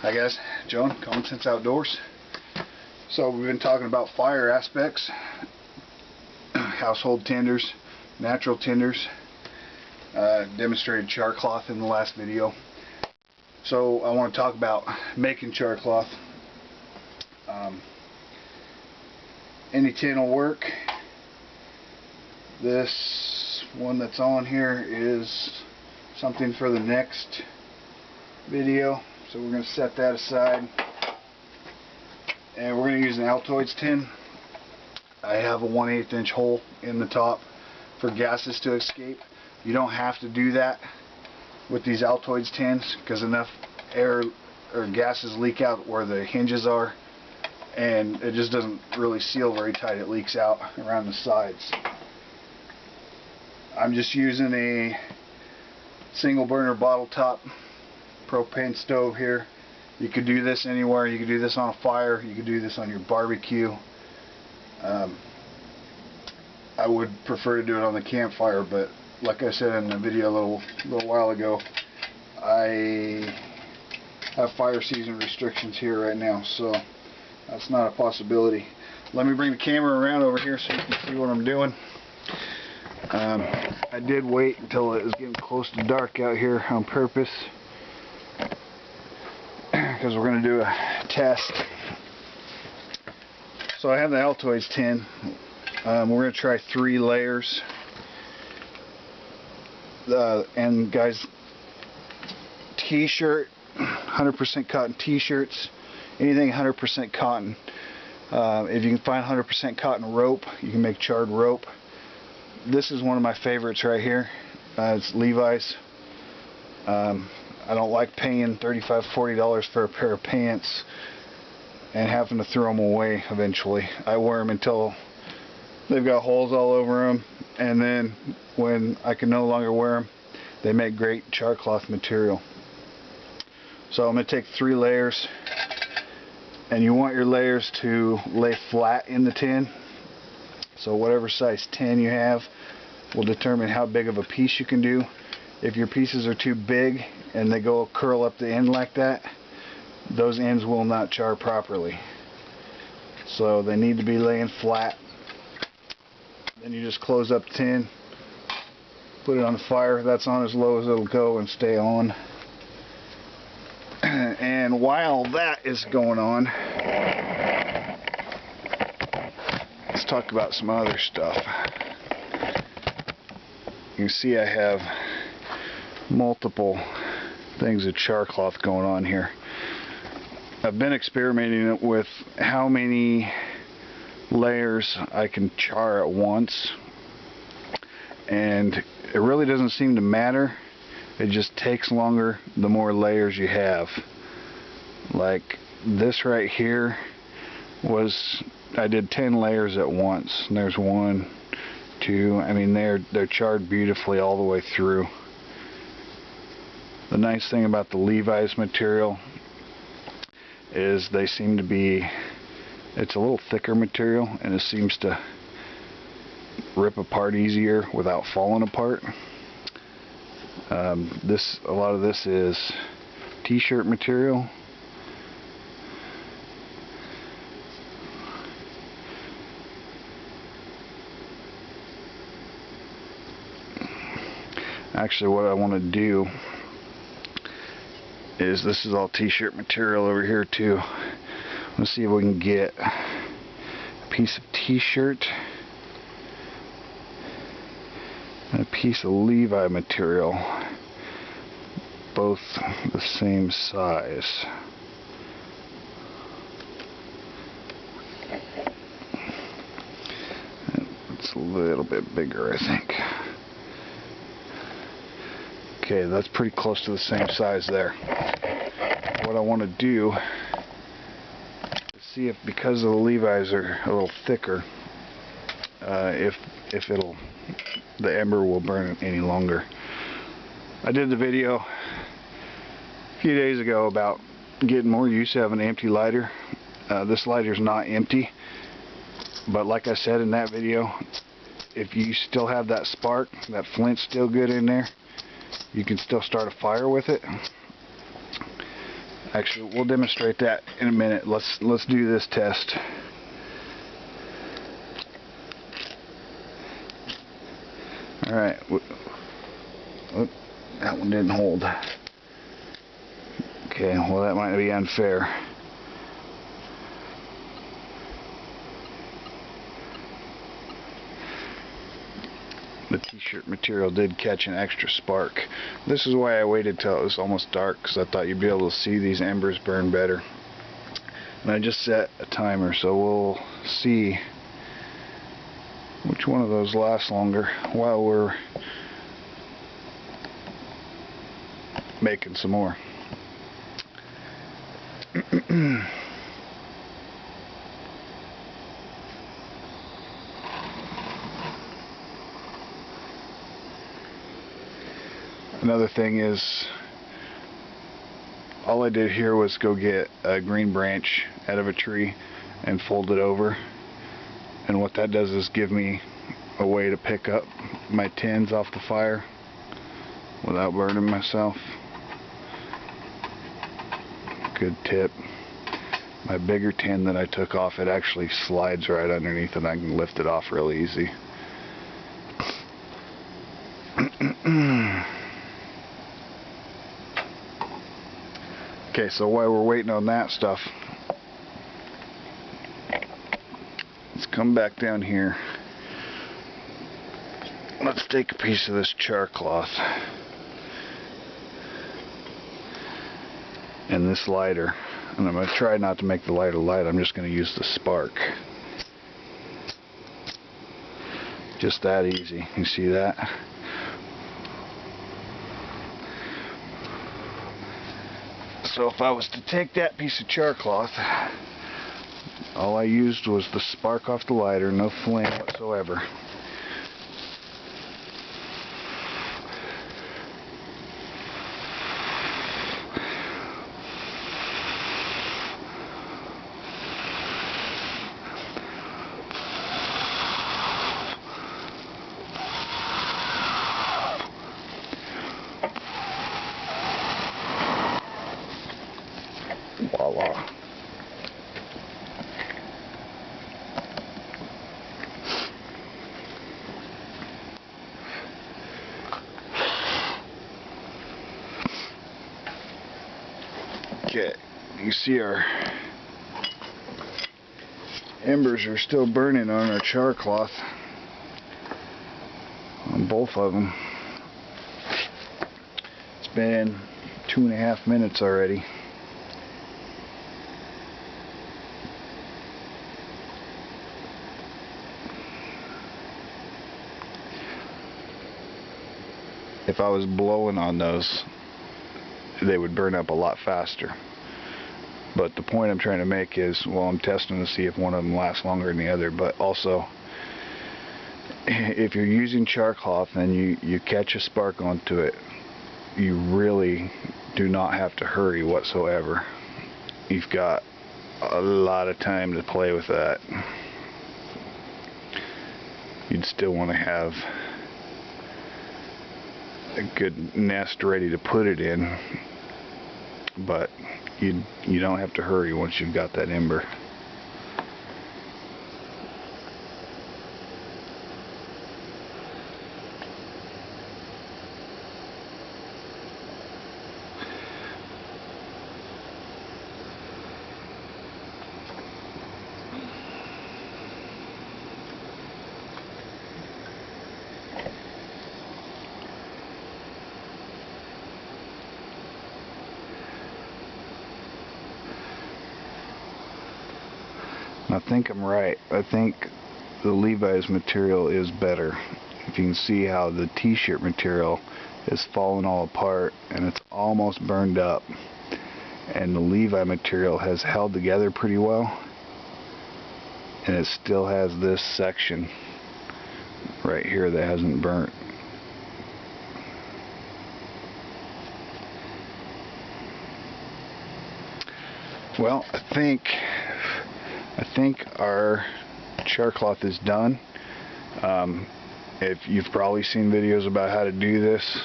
Hi guys, Joan, Common Sense Outdoors. So we've been talking about fire aspects, household tinders, natural tinders, demonstrated char cloth in the last video. So I want to talk about making char cloth. Any tin will work. This one that's on here is something for the next video. So we're going to set that aside, and we're going to use an Altoids tin. I have a 1/8 inch hole in the top for gases to escape. You don't have to do that with these Altoids tins because enough air or gases leak out where the hinges are, and it just doesn't really seal very tight. It leaks out around the sides. I'm just using a single burner bottle top propane stove here. You could do this anywhere. You could do this on a fire. You could do this on your barbecue. I would prefer to do it on the campfire, but like I said in the video a little while ago, I have fire season restrictions here right now, so that's not a possibility. Let me bring the camera around over here so you can see what I'm doing. I did wait until it was getting close to dark out here on purpose, because we're going to do a test. So I have the Altoids tin. We're going to try 3 layers. And guys, T-shirt, 100% cotton T-shirts, anything 100% cotton. If you can find 100% cotton rope, you can make charred rope. This is one of my favorites right here. It's Levi's. I don't like paying $35, $40 for a pair of pants and having to throw them away eventually. I wear them until they've got holes all over them, and then when I can no longer wear them, they make great char cloth material. So I'm going to take 3 layers, and you want your layers to lay flat in the tin. So whatever size tin you have will determine how big of a piece you can do. If your pieces are too big and they go curl up the end like that, those ends will not char properly. So they need to be laying flat. Then you just close up the tin, put it on the fire. That's on as low as it'll go and stay on. And while that is going on, let's talk about some other stuff. You can see I have multiple things of char cloth going on here. I've been experimenting with how many layers I can char at once, and it really doesn't seem to matter. It just takes longer the more layers you have. Like this right here was, I did 10 layers at once, and there's 1, 2, I mean they're charred beautifully all the way through. The nice thing about the Levi's material is they seem to be, it's a little thicker material, and it seems to rip apart easier without falling apart. A lot of this is T-shirt material. Actually, what I want to do is, this is all T-shirt material over here too. Let's see if we can get a piece of T-shirt and a piece of Levi material, both the same size. It's a little bit bigger, I think. Okay, that's pretty close to the same size there. What I want to do is see if, because the Levi's are a little thicker, if the ember will burn any longer. I did the video a few days ago about getting more use out of an empty lighter. This lighter's not empty, but like I said in that video, if you still have that spark, that flint's still good in there, you can still start a fire with it. Actually, we'll demonstrate that in a minute. Let's do this test. All right. Oh, that one didn't hold. Okay, well that might be unfair. The t-shirt material did catch an extra spark. This is why I waited till it was almost dark, because I thought you'd be able to see these embers burn better. And I just set a timer, so we'll see which one of those lasts longer while we're making some more. Another thing is, all I did here was go get a green branch out of a tree and fold it over, and what that does is give me a way to pick up my tins off the fire without burning myself. Good tip. My bigger tin that I took off, it actually slides right underneath and I can lift it off real easy. Okay, so while we're waiting on that stuff, let's come back down here. Let's take a piece of this char cloth and this lighter, and I'm going to try not to make the lighter light. I'm just going to use the spark. Just that easy. You see that? So if I was to take that piece of char cloth, all I used was the spark off the lighter, no flame whatsoever. Voila. Okay, you see our embers are still burning on our char cloth on both of them. It's been 2.5 minutes already. If I was blowing on those, they would burn up a lot faster. But the point I'm trying to make is, well, I'm testing to see if one of them lasts longer than the other, but also if you're using char cloth and you catch a spark onto it, you really do not have to hurry whatsoever. You've got a lot of time to play with that. You'd still want to have a good nest ready to put it in, but you don't have to hurry once you've got that ember. I think I'm right. I think the Levi's material is better. If you can see how the t-shirt material is falling all apart and it's almost burned up, and the Levi material has held together pretty well, and it still has this section right here that hasn't burnt. Well, I think our char cloth is done. If you've probably seen videos about how to do this,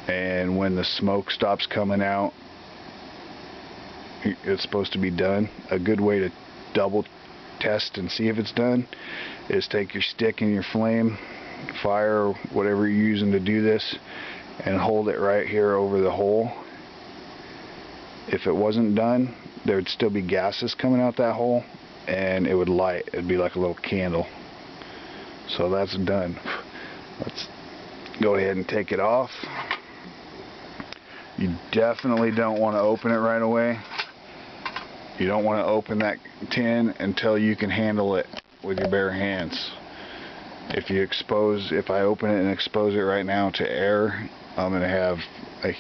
and when the smoke stops coming out, it's supposed to be done. A good way to double test and see if it's done is take your stick and your flame, fire, or whatever you're using to do this, and hold it right here over the hole. If it wasn't done, there would still be gases coming out that hole, and it would light. It'd be like a little candle. So that's done. Let's go ahead and take it off. You definitely don't want to open it right away. You don't want to open that tin until you can handle it with your bare hands. If I open it and expose it right now to air, I'm going to have a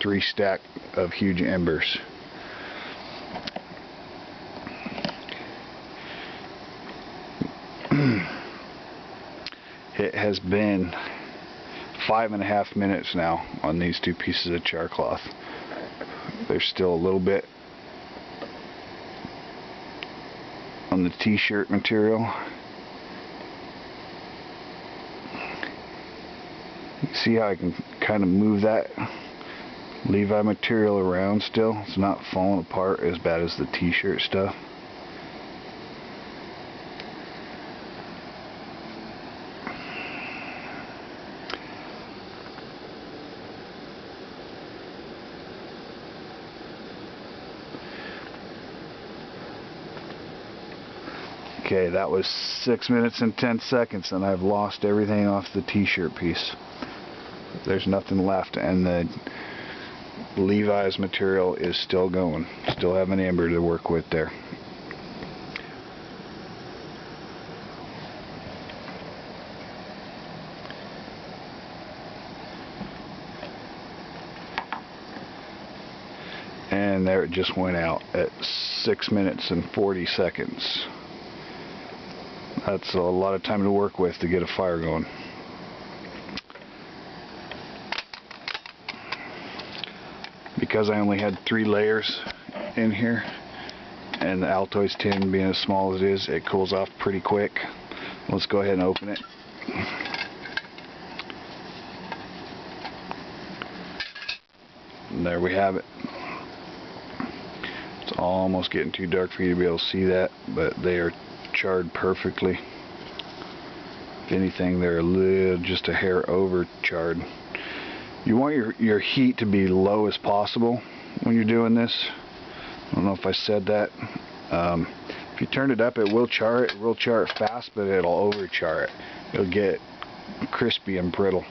3 stack of huge embers. It has been 5.5 minutes now on these 2 pieces of char cloth. There's still a little bit on the T-shirt material. See how I can kind of move that Levi material around still? It's not falling apart as bad as the T-shirt stuff. Okay, that was 6 minutes and 10 seconds, and I've lost everything off the T-shirt piece. There's nothing left, and the Levi's material is still going. Still have an ember to work with there. And there it just went out at 6 minutes and 40 seconds. That's a lot of time to work with to get a fire going. Because I only had 3 layers in here, and the Altoids tin being as small as it is, it cools off pretty quick. Let's go ahead and open it. And there we have it. It's almost getting too dark for you to be able to see that, but they are charred perfectly. If anything, they're just a hair over charred. You want your heat to be low as possible when you're doing this. I don't know if I said that. If you turn it up, it will char it. It will char it fast, but it'll over char it. It'll get crispy and brittle.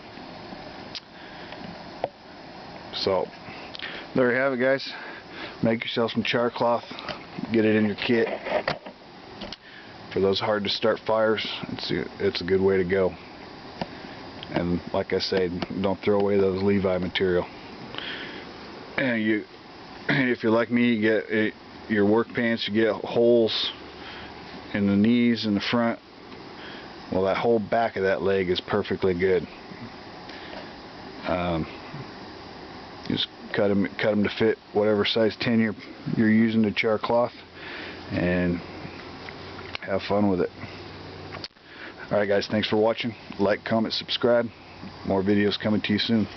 So there you have it, guys. Make yourself some char cloth. Get it in your kit. For those hard to start fires, it's a good way to go. And like I said, don't throw away those Levi material. And if you're like me, you get your work pants, you get holes in the knees and the front. Well, that whole back of that leg is perfectly good. Just cut them to fit whatever size tin you're using to char cloth, and have fun with it. Alright guys, thanks for watching. Like, comment, subscribe. More videos coming to you soon.